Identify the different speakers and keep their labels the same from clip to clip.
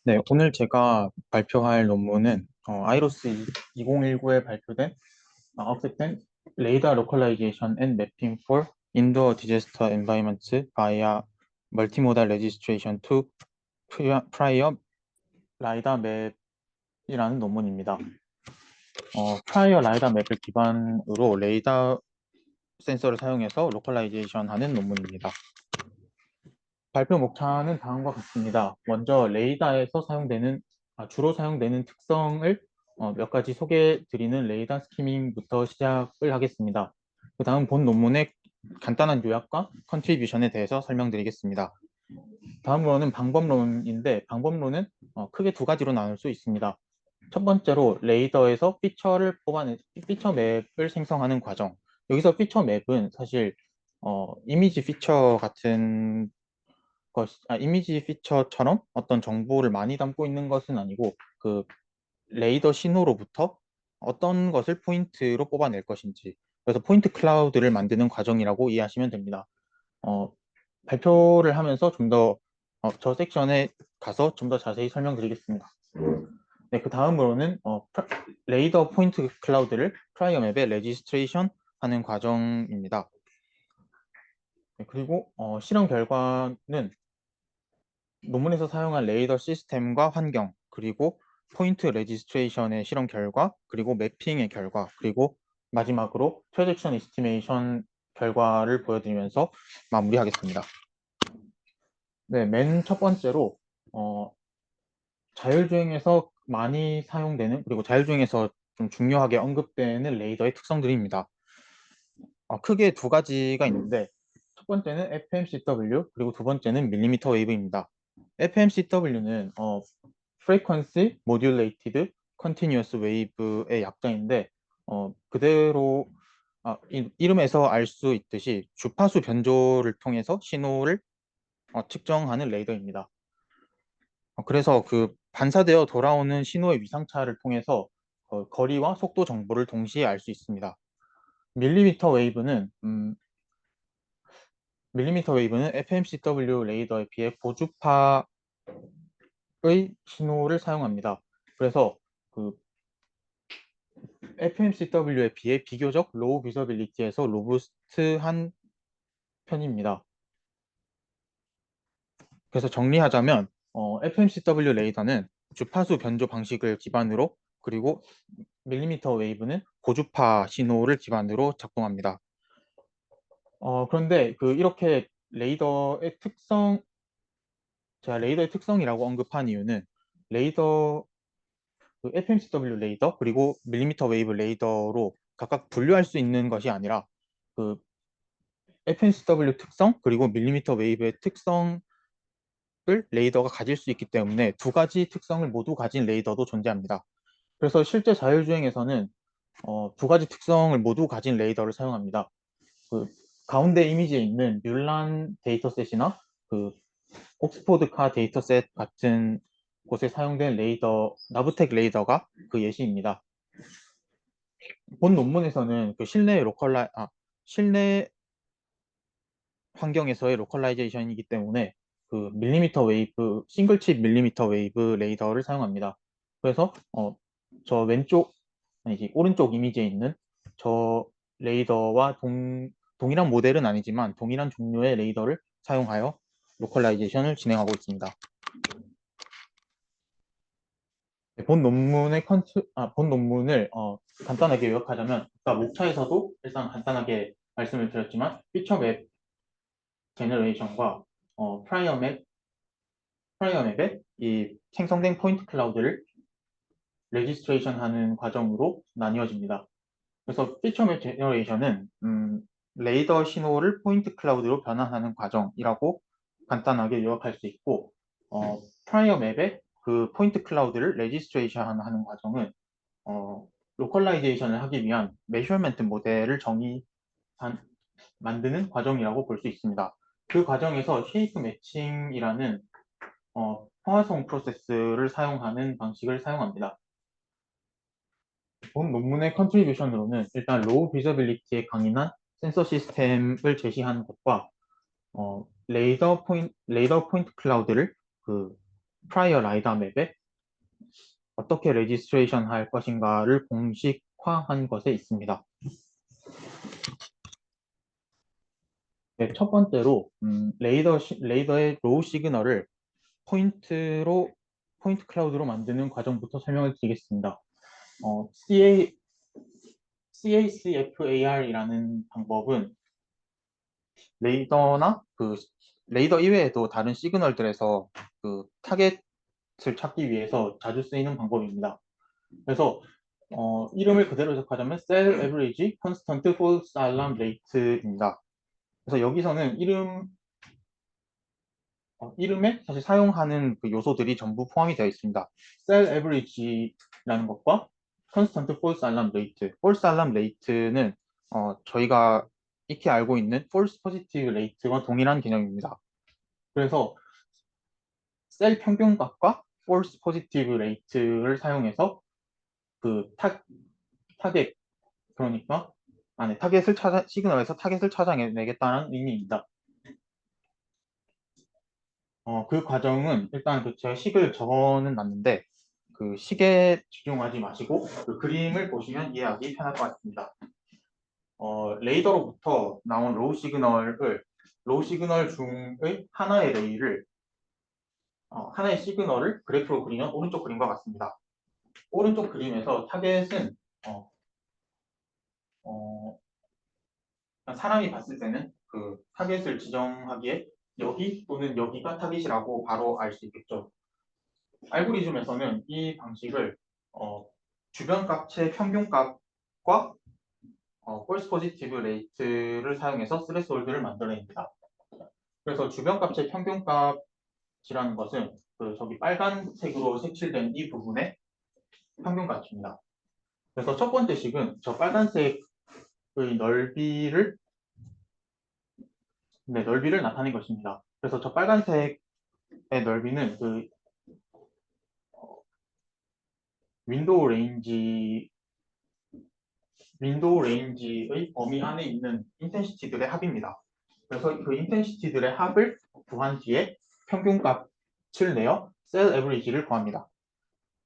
Speaker 1: 네, 오늘 제가 발표할 논문은 아이로스 2019에 발표된 업색된 레이더 로컬라이제이션 앤 매핑 for indoor disaster environments via multimodal registration to prior LiDAR map이라는 논문입니다. prior LiDAR map을 기반으로 레이더 센서를 사용해서 로컬라이제이션 하는 논문입니다. 발표 목차는 다음과 같습니다. 먼저 레이더에서 주로 사용되는 특성을 몇 가지 소개해 드리는 레이더 스키밍부터 시작을 하겠습니다. 그 다음 본 논문의 간단한 요약과 컨트리뷰션에 대해서 설명드리겠습니다. 다음으로는 방법론인데 방법론은 크게 두 가지로 나눌 수 있습니다. 첫 번째로 레이더에서 피처 맵을 생성하는 과정. 여기서 피처 맵은 사실 이미지 피처 같은 이미지 피처처럼 어떤 정보를 많이 담고 있는 것은 아니고 그 레이더 신호로부터 어떤 것을 포인트로 뽑아낼 것인지, 그래서 포인트 클라우드를 만드는 과정이라고 이해하시면 됩니다. 어, 발표를 하면서 저 섹션에 가서 좀 더 자세히 설명드리겠습니다. 네, 그 다음으로는 레이더 포인트 클라우드를 프라이어 맵에 레지스트레이션 하는 과정입니다. 네, 그리고 실험 결과는 논문에서 사용한 레이더 시스템과 환경, 그리고 포인트 레지스트레이션의 실험 결과, 그리고 매핑의 결과, 그리고 마지막으로 프로젝션 이스티메이션 결과를 보여드리면서 마무리하겠습니다. 네, 맨 첫 번째로 자율주행에서 많이 사용되는, 그리고 자율주행에서 좀 중요하게 언급되는 레이더의 특성들입니다. 크게 두 가지가 있는데 첫 번째는 FMCW, 그리고 두 번째는 밀리미터 웨이브입니다. FMCW는 Frequency Modulated Continuous Wave의 약자인데 그대로 이름에서 알 수 있듯이 주파수 변조를 통해서 신호를 측정하는 레이더입니다. 그래서 그 반사되어 돌아오는 신호의 위상차를 통해서 거리와 속도 정보를 동시에 알 수 있습니다. 밀리미터 웨이브는 FMCW 레이더에 비해 고주파의 신호를 사용합니다. 그래서 그 FMCW에 비해 비교적 로우 비저빌리티에서 로부스트한 편입니다. 그래서 정리하자면 FMCW 레이더는 주파수 변조 방식을 기반으로, 그리고 밀리미터 웨이브는 고주파 신호를 기반으로 작동합니다. 그런데 이렇게 제가 레이더의 특성이라고 언급한 이유는 레이더 FMCW 레이더 그리고 밀리미터 웨이브 레이더로 각각 분류할 수 있는 것이 아니라 그 FMCW 특성 그리고 밀리미터 웨이브의 특성을 레이더가 가질 수 있기 때문에 두 가지 특성을 모두 가진 레이더도 존재합니다. 그래서 실제 자율주행에서는 두 가지 특성을 모두 가진 레이더를 사용합니다. 그 가운데 이미지에 있는 뮬란 데이터셋이나 그 옥스포드카 데이터셋 같은 곳에 사용된 나브텍 레이더가 그 예시입니다. 본 논문에서는 실내 환경에서의 로컬라이제이션이기 때문에 싱글 칩 밀리미터 웨이브 레이더를 사용합니다. 그래서 저 오른쪽 이미지에 있는 저 레이더와 동일한 모델은 아니지만 동일한 종류의 레이더를 사용하여 로컬라이제이션을 진행하고 있습니다. 네, 본 논문을 간단하게 요약하자면, 아까 목차에서도 일단 간단하게 말씀을 드렸지만, 피처 맵 제너레이션과 프라이어 맵에 이 생성된 포인트 클라우드를 레지스트레이션 하는 과정으로 나뉘어집니다. 그래서 피처 맵 제너레이션은 레이더 신호를 포인트 클라우드로 변환하는 과정이라고 간단하게 요약할 수 있고, 프라이어 맵에 그 포인트 클라우드를 레지스트레이션 하는 과정은 로컬라이제이션을 하기 위한 메셔먼트 모델을 만드는 과정이라고 볼 수 있습니다. 그 과정에서 쉐이프 매칭이라는 포화성 프로세스를 사용하는 방식을 사용합니다. 본 논문의 컨트리뷰션으로는 일단 로우 비저빌리티에 강인한 센서 시스템을 제시하는 것과 레이더 포인트 클라우드를 그 프라이어 라이다 맵에 어떻게 레지스트레이션 할 것인가를 공식화한 것에 있습니다. 네, 첫 번째로 레이더의 로우 시그널을 포인트 클라우드로 만드는 과정부터 설명을 드리겠습니다. CACFAR이라는 방법은 레이더나 레이더 이외에도 다른 시그널들에서 타겟을 찾기 위해서 자주 쓰이는 방법입니다. 그래서 이름을 그대로 해석하자면 Cell Average Constant False Alarm Rate입니다. 그래서 여기서는 이름에 사실 사용하는 그 요소들이 전부 포함이 되어 있습니다. Cell Average라는 것과 Constant False Alarm Rate. False Alarm Rate는 저희가 익히 알고 있는 False Positive Rate와 동일한 개념입니다. 그래서 셀 평균값과 False Positive Rate를 사용해서 그 타겟 그러니까 시그널에서 타겟을 찾아내겠다는 의미입니다. 그 과정은 일단 제가 식을 적어는 놨는데 그 식에 집중하지 마시고 그 그림을 보시면 이해하기 편할 것 같습니다. 레이더로부터 나온 로우 시그널 중의 하나의 시그널을 그래프로 그리면 오른쪽 그림과 같습니다. 오른쪽 그림에서 타겟은 어, 사람이 봤을 때는 그 타겟을 지정하기에 여기 또는 여기가 타겟이라고 바로 알 수 있겠죠. 알고리즘에서는 이 방식을 주변 값의 평균값과 폴스 포지티브 레이트를 사용해서 스레스홀드를 만들어냅니다. 그래서 주변 값의 평균값이라는 것은 저기 빨간색으로 색칠된 이 부분의 평균값입니다. 그래서 첫 번째 식은 저 빨간색의 넓이를 나타낸 것입니다. 그래서 저 빨간색의 넓이는 윈도우 레인지의 범위 안에 있는 인텐시티들의 합입니다. 그래서 그 인텐시티들의 합을 구한 뒤에 평균값을 내어 셀 에버리지를 구합니다.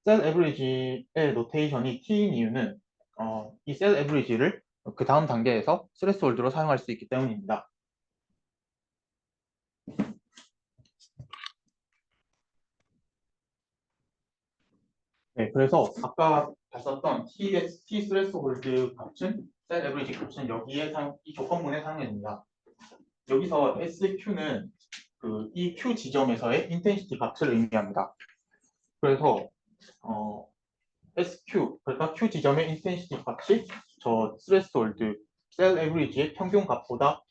Speaker 1: 셀 에버리지의 노테이션이 T인 이유는 이 셀 에버리지를 그 다음 단계에서 스레스홀드로 사용할 수 있기 때문입니다. 네, 그래서 아까 봤었던 T 스레스홀드 값은 셀 에버리지 값은 이 조건문에 사용됩니다. 여기서 SQ는 이 Q 지점에서의 인텐시티 값을 의미합니다. 그래서 SQ, 그러니까 Q 지점의 인텐시티 값이 저 스레스홀드 셀 에버리지의 평균값보다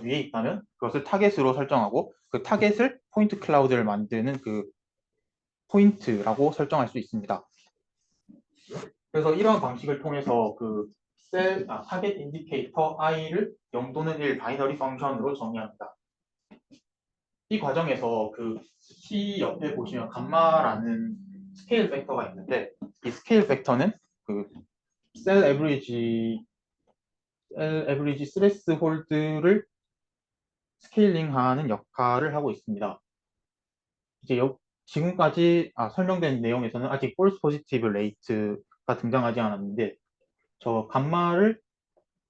Speaker 1: 위에 있다면 그것을 타겟으로 설정하고 그 타겟을 포인트 클라우드를 만드는 그 포인트라고 설정할 수 있습니다. 그래서 이러한 방식을 통해서 타겟 인디케이터 i를 0 또는 1 바이너리 펑션으로 정의합니다. 이 과정에서 t 옆에 보시면 감마라는 스케일 팩터가 있는데 이 스케일 팩터는 셀 에브리지 스레스홀드를 스케일링하는 역할을 하고 있습니다. 이제 지금까지 설명된 내용에서는 아직 폴스 포지티브 레이트가 등장하지 않았는데 저 감마를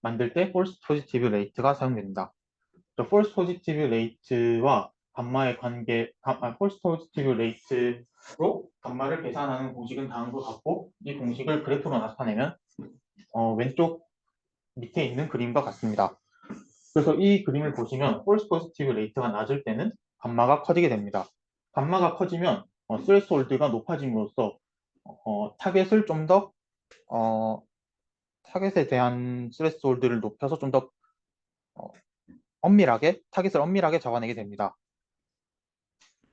Speaker 1: 만들 때 폴스 포지티브 레이트가 사용됩니다. 저 폴스 포지티브 레이트와 감마의 폴스 포지티브 레이트로 감마를 계산하는 공식은 다음과 같고 이 공식을 그래프로 나타내면 왼쪽 밑에 있는 그림과 같습니다. 그래서 이 그림을 보시면 폴스 포지티브 레이트가 낮을 때는 감마가 커지게 됩니다. 감마가 커지면 스레스홀드가 높아짐으로써 타겟을 좀 더 타겟에 대한 스레스홀드를 높여서 좀 더 타겟을 엄밀하게 잡아내게 됩니다.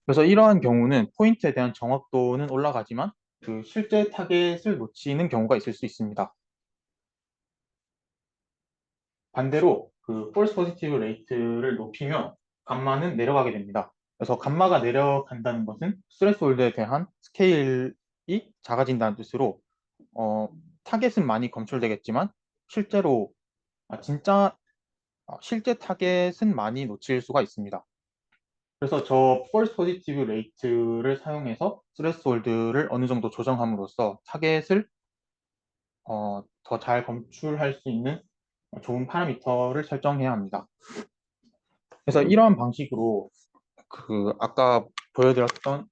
Speaker 1: 그래서 이러한 경우는 포인트에 대한 정확도는 올라가지만 실제 타겟을 놓치는 경우가 있을 수 있습니다. 반대로 false positive rate를 높이면 감마는 내려가게 됩니다. 그래서 감마가 내려간다는 것은 스트레스홀드에 대한 스케일이 작아진다는 뜻으로 타겟은 많이 검출되겠지만 실제로 실제 타겟은 많이 놓칠 수가 있습니다. 그래서 저 폴스 포지티브 레이트를 사용해서 스레스홀드를 어느 정도 조정함으로써 타겟을 더 잘 검출할 수 있는 좋은 파라미터를 설정해야 합니다. 그래서 이러한 방식으로 그 아까 보여드렸던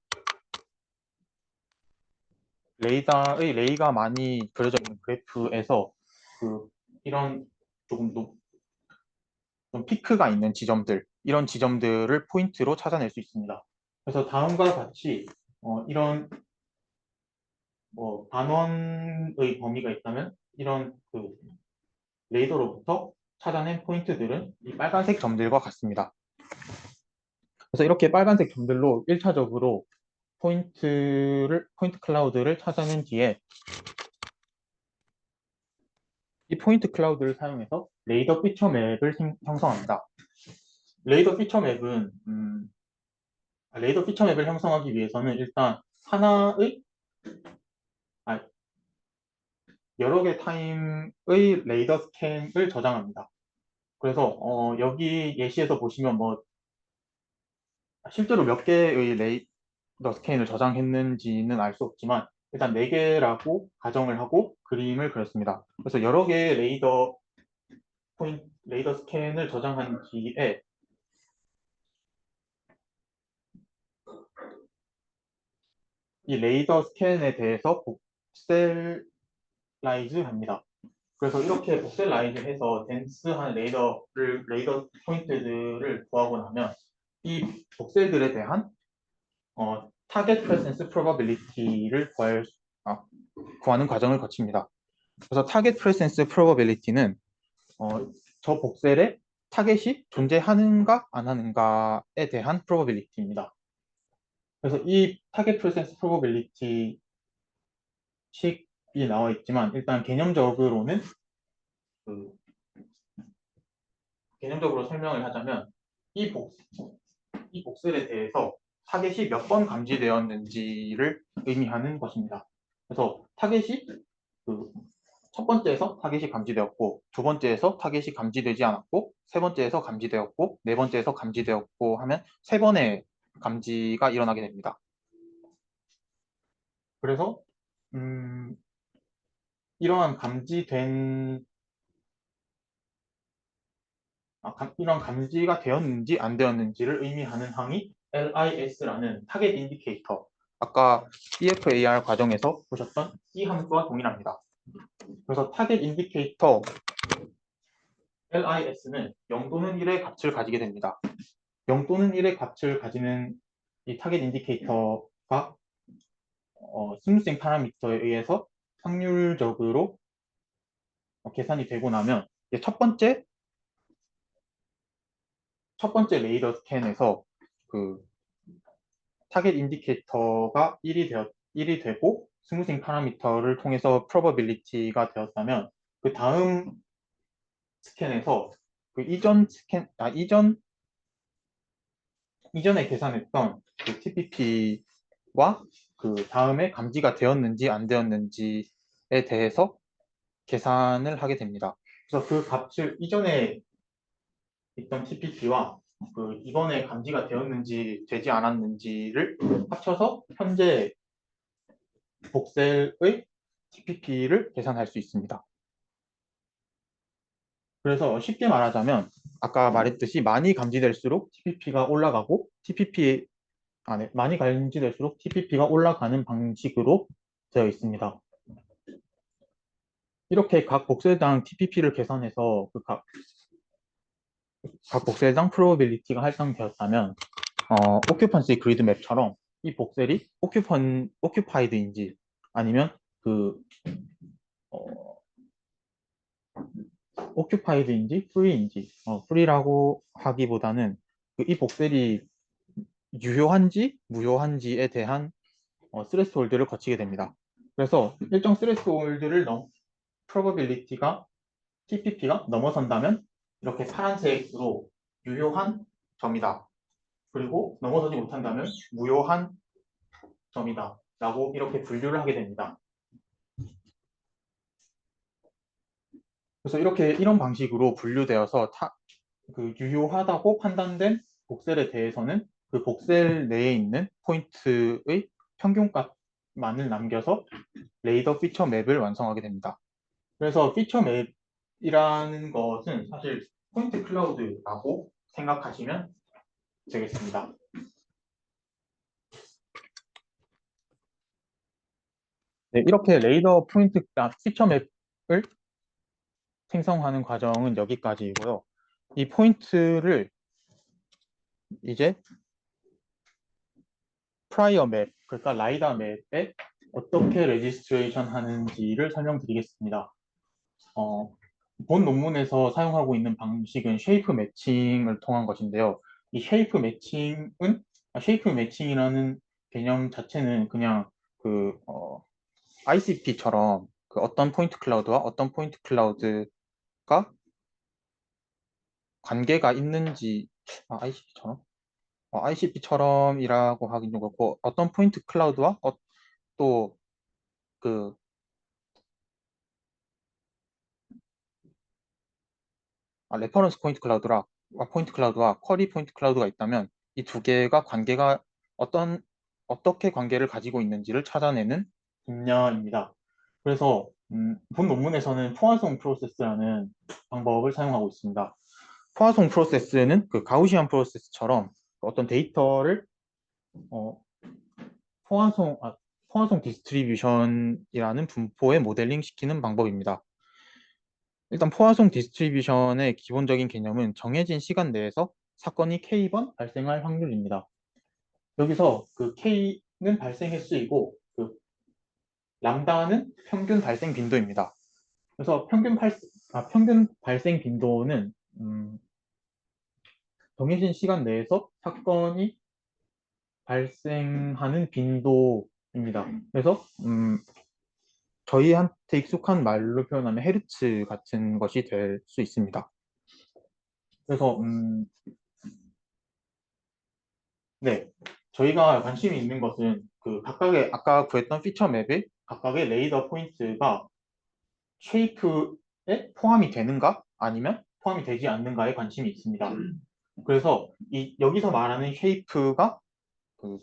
Speaker 1: 레이더의 레이가 많이 그려져 있는 그래프에서 그 이런 조금 좀 피크가 있는 지점들, 이런 지점들을 포인트로 찾아낼 수 있습니다. 그래서 다음과 같이 이런 뭐 반원의 범위가 있다면 이런 그 레이더로부터 찾아낸 포인트들은 이 빨간색 점들과 같습니다. 그래서 이렇게 빨간색 점들로 1차적으로 포인트 클라우드를 찾아낸 뒤에 이 포인트 클라우드를 사용해서 레이더 피처 맵을 형성합니다. 레이더 피처 맵은 레이더 피처 맵을 형성하기 위해서는 일단 하나의 아, 여러 개 타임의 레이더 스캔을 저장합니다. 그래서 여기 예시에서 보시면 뭐 실제로 몇 개의 레이더 스캔을 저장했는지는 알 수 없지만 일단 4개라고 가정을 하고 그림을 그렸습니다. 그래서 여러 개의 레이더 스캔을 저장한 뒤에 이 레이더 스캔에 대해서 복셀라이즈 합니다. 그래서 이렇게 복셀라이즈 해서 덴스한 레이더 포인트들을 구하고 나면 이 복셀들에 대한 타겟 프레센스 프로바빌리티를 구하는 과정을 거칩니다. 그래서 타겟 프레센스 프로바빌리티는 저 복셀에 타겟이 존재하는가 안 하는가에 대한 프로바빌리티입니다. 그래서 이 타겟 프레센스 프로바빌리티 식이 나와 있지만 일단 그 개념적으로 설명을 하자면 이, 복, 이 복셀에 대해서 타겟이 몇 번 감지되었는지를 의미하는 것입니다. 그래서 타겟이 그 첫 번째에서 타겟이 감지되었고, 두 번째에서 타겟이 감지되지 않았고, 세 번째에서 감지되었고, 네 번째에서 감지되었고 하면 세 번의 감지가 일어나게 됩니다. 그래서 이러한 이런 감지가 되었는지 안 되었는지를 의미하는 항이 LIS라는 타겟 인디케이터, 아까 EFAR 과정에서 보셨던 이 함수와 동일합니다. 그래서 타겟 인디케이터 LIS는 0 또는 1의 값을 가지게 됩니다. 0 또는 1의 값을 가지는 이 타겟 인디케이터가 스무싱 파라미터에 의해서 확률적으로 계산이 되고 나면 첫 번째 레이더 스캔에서 그 타겟 인디케이터가 1이 되고 스무싱 파라미터를 통해서 프로버빌리티가 되었다면 그 다음 스캔에서 그 이전에 계산했던 그 TPP와 그 다음에 감지가 되었는지 안 되었는지에 대해서 계산을 하게 됩니다. 그래서 그 값을 이전에 있던 TPP와 그 이번에 감지가 되었는지 되지 않았는지를 합쳐서 현재 복셀의 TPP를 계산할 수 있습니다. 그래서 쉽게 말하자면 아까 말했듯이 많이 감지될수록 TPP가 올라가고 많이 감지될수록 TPP가 올라가는 방식으로 되어 있습니다. 이렇게 각 복셀당 TPP를 계산해서 각 복셀당 프로버빌리티가 할당되었다면 오큐펀시 그리드 맵처럼 이 복셀이 오큐파이드인지 아니면 그 오큐파이드인지 프리인지 프리라고 하기보다는 이 복셀이 유효한지 무효한지에 대한 스레스홀드를 거치게 됩니다. 그래서 일정 스레스홀드를 프로버빌리티가 TPP가 넘어선다면 이렇게 파란색으로 유효한 점이다. 그리고 넘어서지 못한다면 무효한 점이다. 라고 이렇게 분류를 하게 됩니다. 그래서 이런 방식으로 분류되어서 유효하다고 판단된 복셀에 대해서는 그 복셀 내에 있는 포인트의 평균값만을 남겨서 레이더 피처 맵을 완성하게 됩니다. 그래서 피처 맵이라는 것은 사실 포인트 클라우드라고 생각하시면 되겠습니다. 네, 이렇게 레이더 포인트 피처 맵을 생성하는 과정은 여기까지이고요. 이 포인트를 이제 프라이어 맵, 그러니까 라이다 맵에 어떻게 레지스트레이션 하는지를 설명드리겠습니다. 본 논문에서 사용하고 있는 방식은 쉐이프 매칭을 통한 것인데요. 이 쉐이프 매칭이라는 개념 자체는 그냥 그 ICP처럼 그 어떤 포인트 클라우드와 어떤 포인트 클라우드가 관계가 있는지 ICP처럼이라고 하긴 좀 그렇고 어떤 포인트 클라우드와 또그 레퍼런스 포인트 클라우드와 쿼리 포인트 클라우드가 있다면 이 두 개가 관계가 어떻게 관계를 가지고 있는지를 찾아내는 분야입니다. 그래서 본 논문에서는 포화송 프로세스라는 방법을 사용하고 있습니다. 포화송 프로세스는 그 가우시안 프로세스처럼 어떤 데이터를 어, 포화송 포화송 디스트리뷰션이라는 분포에 모델링 시키는 방법입니다. 일단 포화송 디스트리뷰션의 기본적인 개념은 정해진 시간 내에서 사건이 K번 발생할 확률입니다. 여기서 그 K는 발생 횟수이고 그 람다는 평균 발생 빈도입니다. 그래서 평균 발생 빈도는 정해진 시간 내에서 사건이 발생하는 빈도입니다. 그래서 저희한테 익숙한 말로 표현하면 헤르츠 같은 것이 될 수 있습니다. 그래서 네, 저희가 관심이 있는 것은 그 각각의 아까 구했던 피처 맵의 각각의 레이더 포인트가 쉐이프에 포함이 되는가 아니면 포함이 되지 않는가에 관심이 있습니다. 그래서 여기서 말하는 쉐이프가 그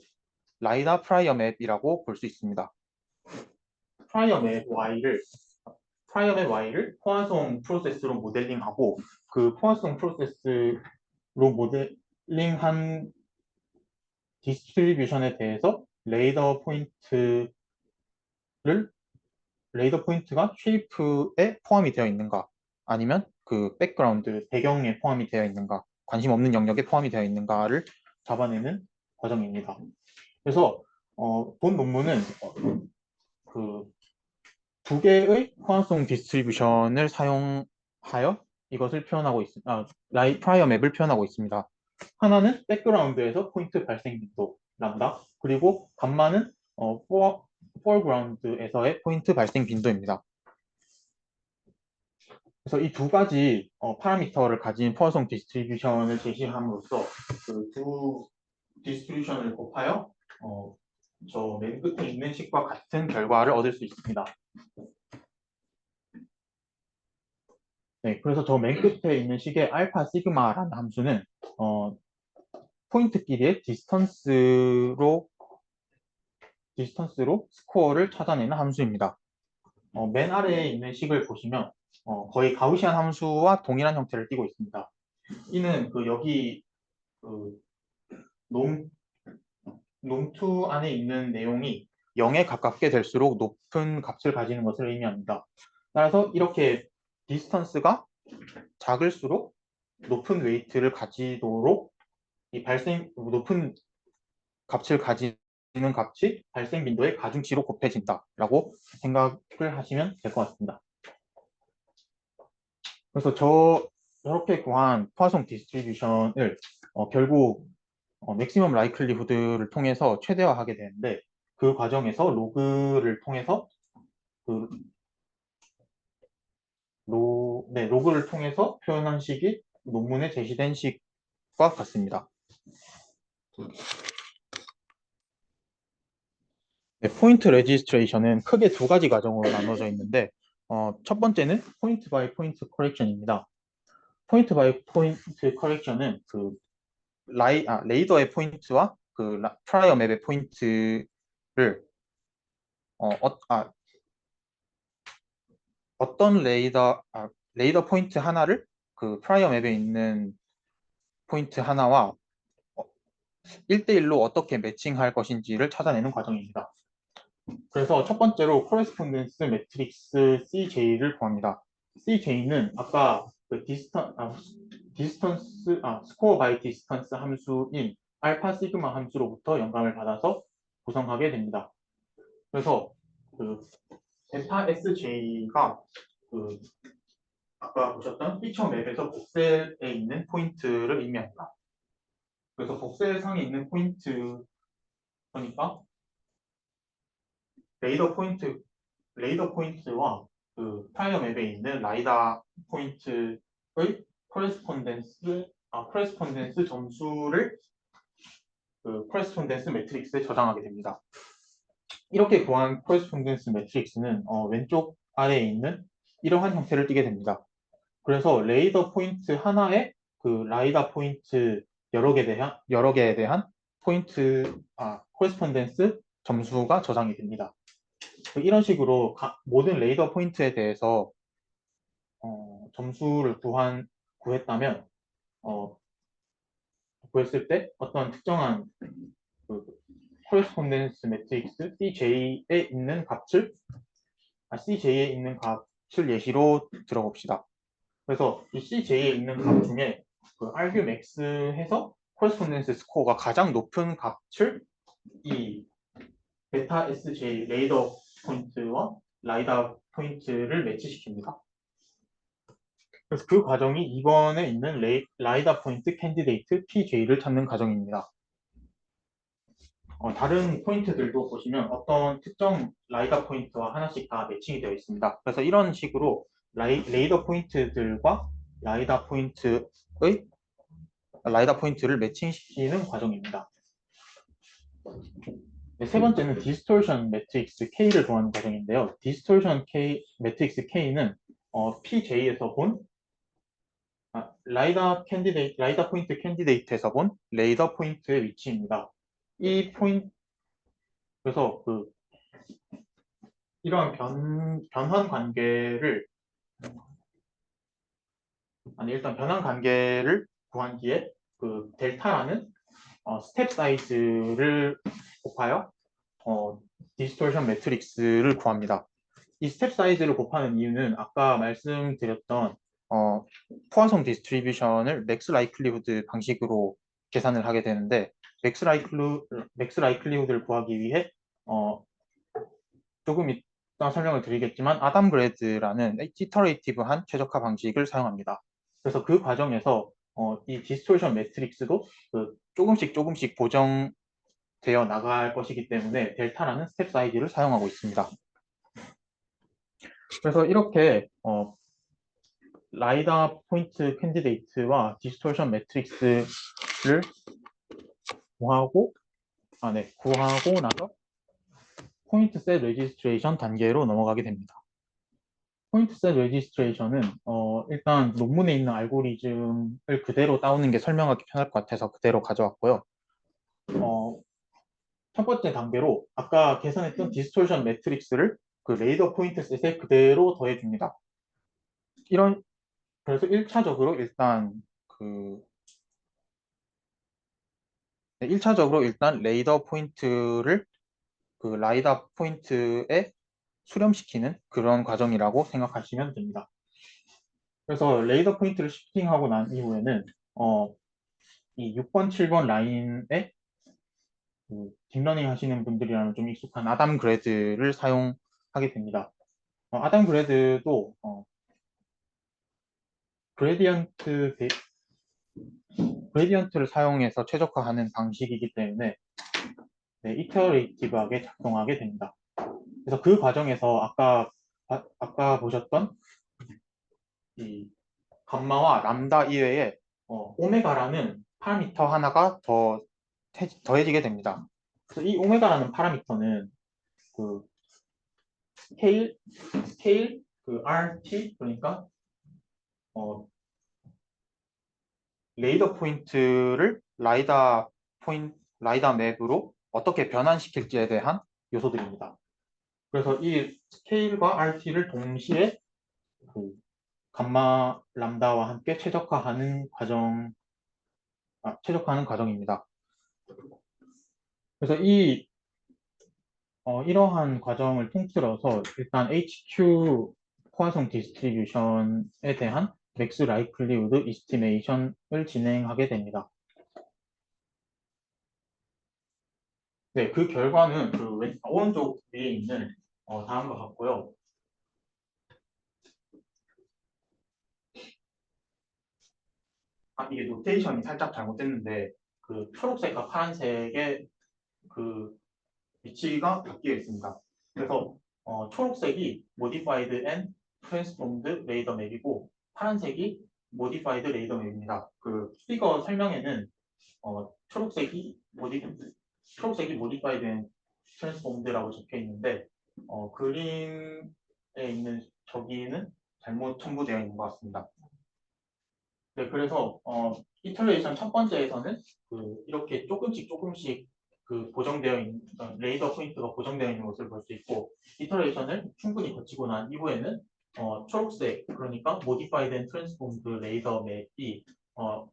Speaker 1: 라이다 프라이어 맵이라고 볼 수 있습니다. 프라이어 맵 Y를 포화송 프로세스로 모델링하고 그 포화송 프로세스로 모델링한 디스트리뷰션에 대해서 레이더 포인트가 쉐이프에 포함이 되어 있는가 아니면 그 백그라운드 배경에 포함이 되어 있는가 관심 없는 영역에 포함이 되어 있는가를 잡아내는 과정입니다. 그래서 본 논문은 그 두 개의 포함성 디스트리뷰션을 사용하여 이것을 표현하고 있습니다. 프라이어 맵을 표현하고 있습니다. 하나는 백그라운드에서 포인트 발생 빈도 람다, 그리고 감마는 포어그라운드에서의 포인트 발생 빈도입니다. 그래서 이 두 가지 파라미터를 가진 포화성 디스트리뷰션을 제시함으로써 그 두 디스트리뷰션을 곱하여 저 맨 끝에 있는 식과 같은 결과를 얻을 수 있습니다. 네, 그래서 저 맨 끝에 있는 식의 알파 시그마라는 함수는 포인트끼리의 디스턴스로 스코어를 찾아내는 함수입니다. 맨 아래에 있는 식을 보시면 거의 가우시안 함수와 동일한 형태를 띠고 있습니다. 이는 그 여기 그 놈2 안에 있는 내용이 0에 가깝게 될수록 높은 값을 가지는 것을 의미합니다. 따라서 이렇게 디스턴스가 작을수록 높은 웨이트를 가지도록 높은 값을 가지는 값이 발생 빈도의 가중치로 곱해진다라고 생각을 하시면 될 것 같습니다. 그래서 저렇게 구한 포화송 디스트리뷰션을 결국 맥시멈 라이클리후드를 통해서 최대화하게 되는데 그 과정에서 로그를 통해서 로그를 통해서 표현한 식이 논문에 제시된 식과 같습니다. 네, 포인트 레지스트레이션은 크게 두 가지 과정으로 나눠져 있는데 첫 번째는 포인트 바이 포인트 커렉션입니다. 포인트 바이 포인트 커렉션은 그 레이더의 포인트와 그 프라이어 맵의 포인트를 어, 어, 아, 어떤 레이더 포인트 하나를 그 프라이어 맵에 있는 포인트 하나와 1대1로 어떻게 매칭할 것인지를 찾아내는 과정입니다. 그래서 첫 번째로 코레스폰던스 매트릭스 CJ를 구합니다. CJ는 아까 그 스코어 바이 디스턴스 함수인 알파 시그마 함수로부터 영감을 받아서 구성하게 됩니다. 그래서 그 델타 SJ가 그 아까 보셨던 피처 맵에서 복셀에 있는 포인트를 의미합니다. 그래서 복셀상에 있는 포인트 그러니까 레이더 포인트 레이더 포인트와 그 프라이어 맵에 있는 라이다 포인트의 코레스폰덴스 점수를 그 코레스폰덴스 매트릭스에 저장하게 됩니다. 이렇게 구한 코레스폰덴스 매트릭스는 왼쪽 아래에 있는 이러한 형태를 띠게 됩니다. 그래서 레이더 포인트 하나에 그 라이다 포인트 여러 개에 대한 코레스폰덴스 점수가 저장이 됩니다. 이런 식으로 모든 레이더 포인트에 대해서 점수를 구했다면 구했을 때 어떤 특정한 그 코레스폰덴스 매트릭스 CJ에 있는 값을 예시로 들어봅시다. 그래서 이 CJ에 있는 값 중에 그 argmax 해서 코레스폰덴스 스코어가 가장 높은 값을 이 베타 SJ 레이더 포인트와 라이다 포인트를 매치시킵니다. 그래서 그 과정이 이번에 있는 라이다 포인트 캔디데이트 PJ를 찾는 과정입니다. 다른 포인트들도 보시면 어떤 특정 라이다 포인트와 하나씩 다 매칭이 되어 있습니다. 그래서 이런 식으로 레이더 포인트들과 라이다 포인트를 매칭시키는 과정입니다. 네, 세 번째는 디스토션 매트릭스 K를 구하는 과정인데요. 디스토션 매트릭스 K는 PJ에서 본 라이다 포인트 캔디데이트에서 본 레이더 포인트의 위치입니다. 이 포인트 그래서 이러한 변환 관계를 일단 변환 관계를 구한 뒤에 그 델타라는 스텝 사이즈를 곱하여 디스토션 매트릭스를 구합니다. 이 스텝 사이즈를 곱하는 이유는 아까 말씀드렸던 포화송 디스트리뷰션을 맥스 라이클리후드 방식으로 계산을 하게 되는데 맥스 라이클리후드를 구하기 위해 조금 이따 설명을 드리겠지만 아담 그레드라는 이터레이티브한 최적화 방식을 사용합니다. 그래서 그 과정에서 이 디스토션 매트릭스도 조금씩 보정되어 나갈 것이기 때문에 델타라는 스텝 사이즈를 사용하고 있습니다. 그래서 이렇게 라이다 포인트 캔디데이트와 디스토션 매트릭스를 구하고 나서 포인트 셋 레지스트레이션 단계로 넘어가게 됩니다. 포인트 셋 레지스트레이션은 일단 논문에 있는 알고리즘을 그대로 따오는 게 설명하기 편할 것 같아서 그대로 가져왔고요. 첫 번째 단계로 아까 계산했던 디스토션 매트릭스를 그 레이더 포인트 셋에 그대로 더해줍니다. 그래서 1차적으로 일단 레이더 포인트를 그 라이다 포인트에 수렴시키는 그런 과정이라고 생각하시면 됩니다. 그래서 레이더 포인트를 시프팅하고 난 이후에는 이 6번, 7번 라인에 딥러닝 하시는 분들이라면 좀 익숙한 아담 그래드를 사용하게 됩니다. 아담 그래드도 그레디언트를 사용해서 최적화하는 방식이기 때문에 이터레이티브하게 작동하게 됩니다. 그래서 그 과정에서 아까 보셨던 이 감마와 람다 이외에 오메가라는 파라미터 하나가 더해지게 됩니다. 그래서 이 오메가라는 파라미터는 그 스케일 그 RT 그러니까 레이더 포인트를 라이다 맵으로 어떻게 변환시킬지에 대한 요소들입니다. 그래서 이 스케일과 RT를 동시에 그 감마 람다와 함께 최적화하는 과정입니다. 그래서 이러한 과정을 통틀어서 일단 HQ 포화성 디스트리뷰션에 대한 맥스 라이클리우드 이스티메이션을 진행하게 됩니다. 네, 그 결과는 오른쪽 위에 있는 다음과 같고요. 이게 노테이션이 살짝 잘못됐는데 그 초록색과 파란색의 그 위치가 바뀌어 있습니다. 그래서 초록색이 Modified and Transformed Radar Map이고 파란색이 Modified Radar Map입니다. 그 피거 설명에는 초록색이 Modified and Transformed라고 적혀 있는데 그림에 있는 저기는 잘못 첨부되어 있는 것 같습니다. 네, 그래서 이터레이션 첫 번째에서는 이렇게 조금씩 보정되어 있는 레이더 포인트가 보정되어 있는 것을 볼 수 있고 이터레이션을 충분히 거치고 난 이후에는 초록색 그러니까 Modified and Transformed 레이더 맵이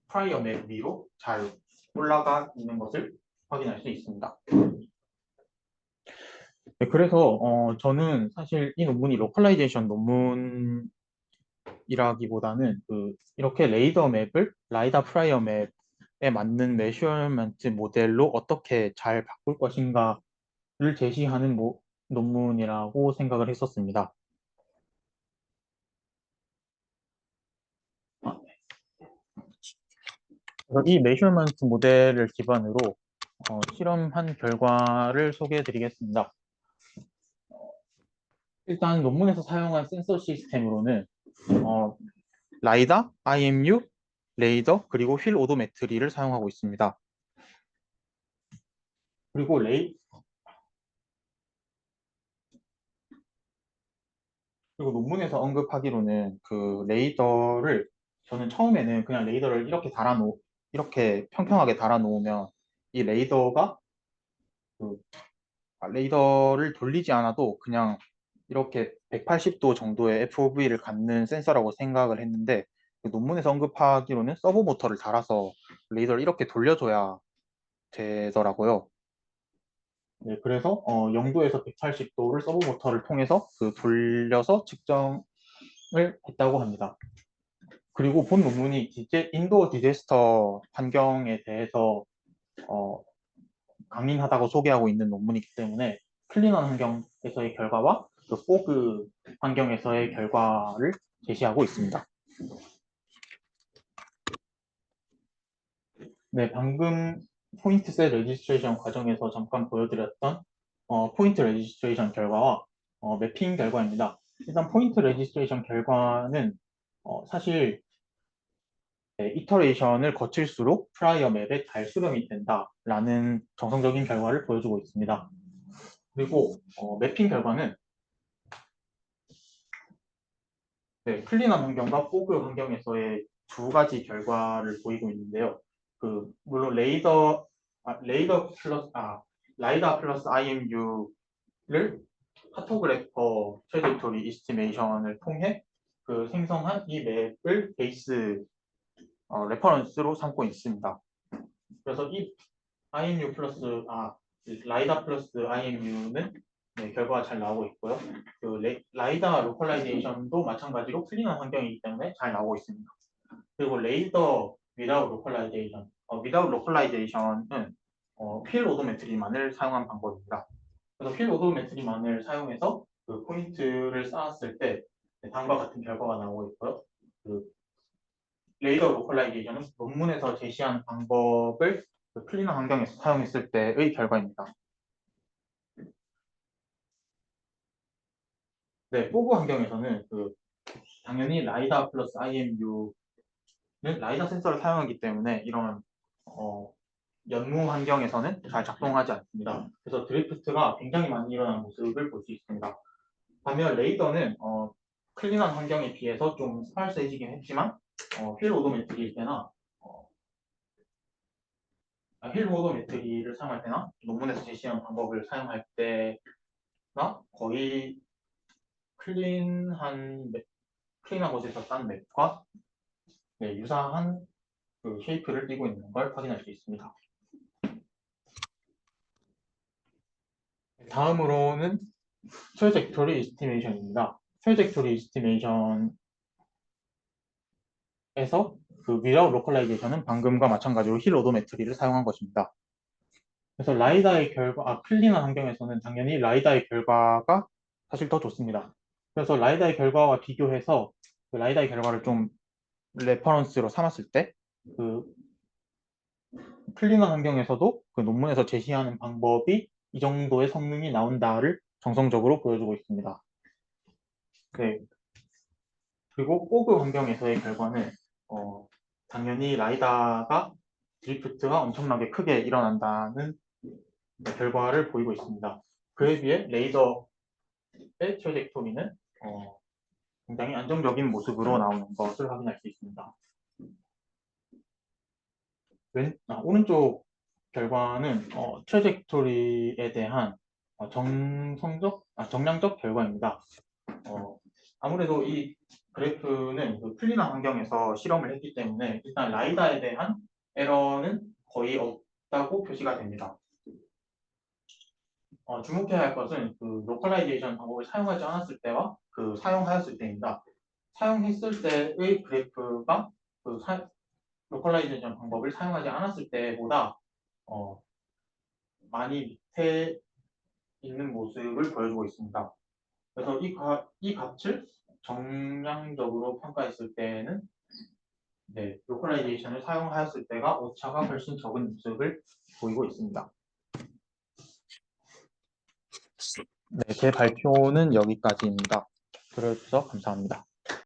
Speaker 1: 프라이어 맵 위로 잘 올라가 있는 것을 확인할 수 있습니다. 네, 그래서 저는 사실 이 논문이 로컬라이제이션 논문 이라기보다는 이렇게 레이더 맵을 라이다 프라이어 맵에 맞는 메셔먼트 모델로 어떻게 잘 바꿀 것인가를 제시하는 논문이라고 생각을 했었습니다. 그래서 이 메셔먼트 모델을 기반으로 실험한 결과를 소개해 드리겠습니다. 일단 논문에서 사용한 센서 시스템으로는 라이다, IMU, 레이더, 그리고 휠 오도메트리를 사용하고 있습니다. 그리고 그리고 논문에서 언급하기로는 저는 처음에는 그냥 레이더를 이렇게 평평하게 달아놓으면 이 그, 레이더를 돌리지 않아도 그냥 이렇게 180도 정도의 FOV를 갖는 센서라고 생각을 했는데 논문에서 언급하기로는 서버 모터를 달아서 레이더를 이렇게 돌려줘야 되더라고요. 네, 그래서 0도에서 180도를 서버 모터를 통해서 돌려서 측정을 했다고 합니다. 그리고 본 논문이 인도어 디제스터 환경에 대해서 어, 강인하다고 소개하고 있는 논문이기 때문에 클린한 환경에서의 결과와 포그 환경에서의 결과를 제시하고 있습니다. 네, 방금 포인트 셋 레지스트레이션 과정에서 잠깐 보여드렸던 포인트 레지스트레이션 결과와 매핑 결과입니다. 일단 포인트 레지스트레이션 결과는 사실 이터레이션을 거칠수록 프라이어 맵에 잘 수렴이 된다라는 정성적인 결과를 보여주고 있습니다. 그리고 매핑 결과는 클린한 환경과 포그 환경에서의 두 가지 결과를 보이고 있는데요. 물론 라이다 플러스 IMU를 카토그래퍼 트레젝토리 이스티메이션을 통해 생성한 이 맵을 베이스 레퍼런스로 삼고 있습니다. 그래서 이 IMU 라이다 플러스 IMU는 결과가 잘 나오고 있고요. 라이다 로컬라이제이션도 마찬가지로 클린한 환경이기 때문에 잘 나오고 있습니다. 그리고 레이더 without localization은 휠 오도메트리만을 사용한 방법입니다. 그래서 휠 오도메트리만을 사용해서 포인트를 쌓았을 때 다음과 같은 결과가 나오고 있고요. 레이더 로컬라이제이션은 논문에서 제시한 방법을 클린한 환경에서 사용했을 때의 결과입니다. 네, 포그 환경에서는 당연히 라이다 플러스 IMU는 라이다 센서를 사용하기 때문에 이런 연무 환경에서는 잘 작동하지 않습니다. 그래서 드리프트가 굉장히 많이 일어나는 모습을 볼 수 있습니다. 반면 레이더는 클린한 환경에 비해서 좀 스팔스해지긴 했지만 휠 오도메트리일 때나 힐 오도메트리를 사용할 때나 논문에서 제시한 방법을 사용할 때나 거의 클린한 곳에서 딴 맵과 네, 유사한 그 쉐이프를 띠고 있는 걸 확인할 수 있습니다. 다음으로는 트래젝토리 이스티메이션입니다. 트래젝토리 이스티메이션에서 그 위라우 로컬라이제이션은 방금과 마찬가지로 힐 오도메트리를 사용한 것입니다. 그래서 라이다의 결과, 클린한 환경에서는 당연히 라이다의 결과가 사실 더 좋습니다. 그래서 라이다의 결과와 비교해서 그 라이다의 결과를 좀 레퍼런스로 삼았을 때 그 클린한 환경에서도 그 논문에서 제시하는 방법이 이 정도의 성능이 나온다를 정성적으로 보여주고 있습니다. 네. 그리고 포그 환경에서의 결과는 당연히 라이다가 드리프트가 엄청나게 크게 일어난다는 결과를 보이고 있습니다. 그에 비해 레이더의 트래젝토리는 굉장히 안정적인 모습으로 나오는 것을 확인할 수 있습니다. 오른쪽 결과는 트래젝토리에 대한 정량적 결과입니다. 아무래도 이 그래프는 그 클린한 환경에서 실험을 했기 때문에 일단 라이다에 대한 에러는 거의 없다고 표시가 됩니다. 주목해야 할 것은 그 로컬라이제이션 방법을 사용하지 않았을 때와 그 사용하였을 때입니다. 사용했을 때의 그래프가 그 로컬라이제이션 방법을 사용하지 않았을 때보다 많이 밑에 있는 모습을 보여주고 있습니다. 그래서 이 값을 정량적으로 평가했을 때는 네, 로컬라이제이션을 사용하였을 때가 오차가 훨씬 적은 모습을 보이고 있습니다. 네, 제 발표는 여기까지입니다. 들어주셔서 감사합니다.